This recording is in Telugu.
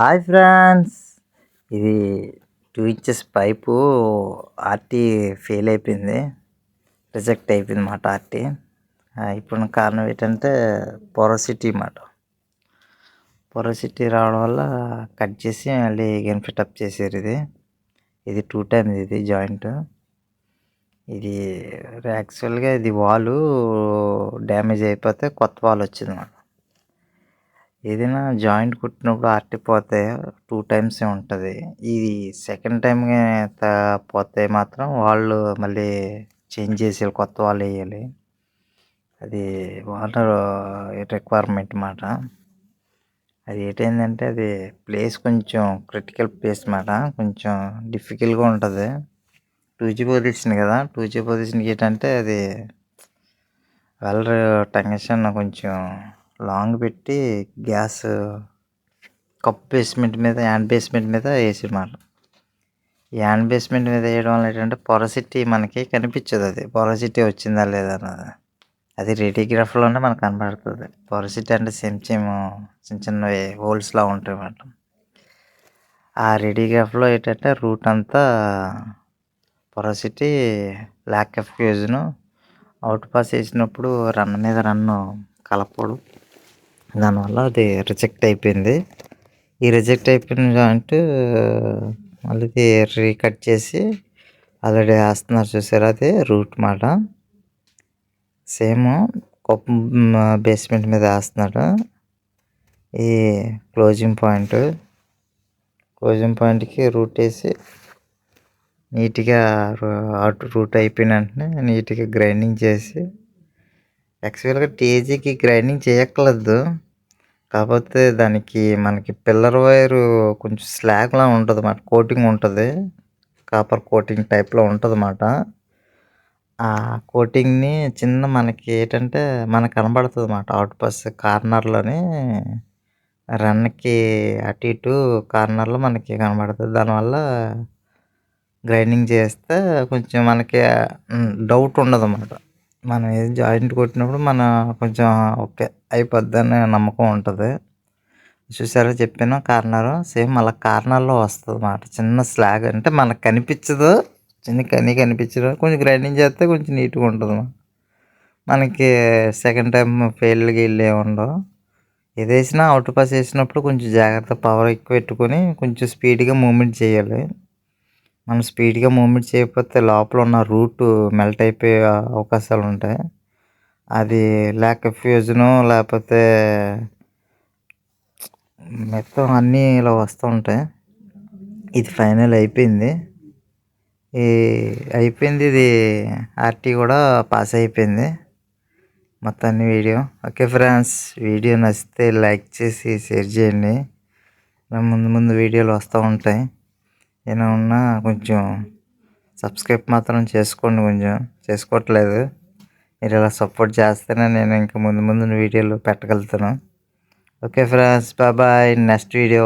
హాయ్ ఫ్రెండ్స్, ఇది 2 ఇంచెస్ పైపు ఆర్టీ ఫెయిల్ అయిపోయింది. రిజెక్ట్ అయిపోయింది మాట ఆర్టీ. ఇప్పుడు కారణం ఏంటంటే పొరసిటీ మాట. పొరసిటీ రావడం వల్ల కట్ చేసి మళ్ళీ ఎగైన్ ఫిటప్ చేశారు. ఇది 2 టైమ్స్ ఇది జాయింట్. ఇది యాక్చువల్గా ఇది వాలు డ్యామేజ్ అయిపోతే కొత్త వాల్ వచ్చింది మాట. ఏదైనా జాయింట్ కుట్టినప్పుడు ఆర్టీ పోతే 2 టైమ్సే ఉంటుంది. ఇది సెకండ్ టైం పోతే మాత్రం వాళ్ళు మళ్ళీ చేంజ్ చేసేయాలి, కొత్త వాళ్ళు వేయాలి. అది వాటర్ రిక్వైర్మెంట్ మాట. అది ఏంటంటే అది ప్లేస్ కొంచెం క్రిటికల్ ప్లేస్ మాట, కొంచెం డిఫికల్ట్గా ఉంటుంది. 2G పొజిషన్ కదా, 2G పొజిషన్కి ఏంటంటే అది వెల్డర్ టెన్షన్ కొంచెం లాంగ్ పెట్టి గ్యాస్ కప్ బేస్మెంట్ మీద, హ్యాండ్ బేస్మెంట్ మీద వేసేమాట. ఈ హ్యాండ్ బేస్మెంట్ మీద వేయడం వల్ల ఏంటంటే పొరసిటీ మనకి కనిపించదు. అది పొరసిటీ వచ్చిందా లేదా అన్నది అది రేడియోగ్రాఫ్లోనే మనకు కనబడుతుంది. పొరసిటీ అంటే చిన్న చిన్నవి హోల్స్లా ఉంటాయి అన్నమాట. ఆ రేడియోగ్రాఫ్లో ఏంటంటే రూట్ అంతా పొరసిటీ, ల్యాక్ ఆఫ్ ఫ్యూజను, అవుట్ పాస్ వేసినప్పుడు రన్ మీద రన్ను కలపడం, దానివల్ల అది రిజెక్ట్ అయిపోయింది. ఈ రిజెక్ట్ అయిపోయిన జాయింట్ మళ్ళీ రీకట్ చేసి ఆల్రెడీ వేస్తున్నారు చూసారు, అది రూట్ మాట. సేమ్ కప్ బేస్మెంట్ మీద వేస్తున్నాడు. ఈ క్లోజింగ్ పాయింట్కి రూట్ వేసి నీట్గా రూట్ అయిపోయిన వెంటనే నీట్గా గ్రైండింగ్ చేసి, యాక్చువల్గా TIGకి గ్రైండింగ్ చేయక్కర్లేదు. కాకపోతే దానికి మనకి పిల్లర్ వైరు కొంచెం స్లాగ్లా ఉంటుంది అన్నమాట, కోటింగ్ ఉంటుంది, కాపర్ కోటింగ్ టైప్లో ఉంటుంది అన్నమాట. ఆ కోటింగ్ని చిన్న మనకి ఏంటంటే మనకు కనబడుతుంది అన్నమాట. అవుట్ పాస్ కార్నర్లోని రన్కి అటు ఇటు కార్నర్లో మనకి కనబడుతుంది. దానివల్ల గ్రైండింగ్ చేస్తే కొంచెం మనకి డౌట్ ఉండదు అన్నమాట. మనం ఏది జాయింట్ కొట్టినప్పుడు మన కొంచెం ఓకే అయిపోద్దని నమ్మకం ఉంటుంది. చూసారా చెప్పాను, కార్నర్ సేమ్ అలా కార్నర్లో వస్తుంది అన్నమాట. చిన్న స్లాగ్ అంటే మనకు కనిపించదు, కనిపించదు. కొంచెం గ్రైండింగ్ చేస్తే కొంచెం నీట్గా ఉంటుంది. మనకి సెకండ్ టైం ఫెయిల్గా వెళ్ళే ఉండవు. ఏది వేసినా అవుట్ పాస్ వేసినప్పుడు కొంచెం జాగ్రత్త, పవర్ ఎక్కువ పెట్టుకొని కొంచెం స్పీడ్గా మూమెంట్ చేయాలి. మనం స్పీడ్గా మూమెంట్ చేయకపోతే లోపల ఉన్న రూట్ మెల్ట్ అయిపోయే అవకాశాలు ఉంటాయి. అది ల్యాక్ ఆఫ్ ఫ్యూజను లేకపోతే మొత్తం అన్నీ ఇలా వస్తూ ఉంటాయి. ఇది ఫైనల్ అయిపోయింది. ఇది ఆర్టీ కూడా పాస్ అయిపోయింది మొత్తం అన్ని వీడియో. ఓకే ఫ్రెండ్స్, వీడియో నచ్చితే లైక్ చేసి షేర్ చేయండి. ముందు వీడియోలు వస్తూ ఉంటాయి. ఏమైనా ఉన్నా కొంచెం సబ్స్క్రైబ్ మాత్రం చేసుకోండి. కొంచెం చేసుకోవట్లేదు. మీరు ఇలా సపోర్ట్ చేస్తేనే నేను ఇంకా ముందు వీడియోలు పెట్టగలుగుతాను. Okay friends, bye, next video.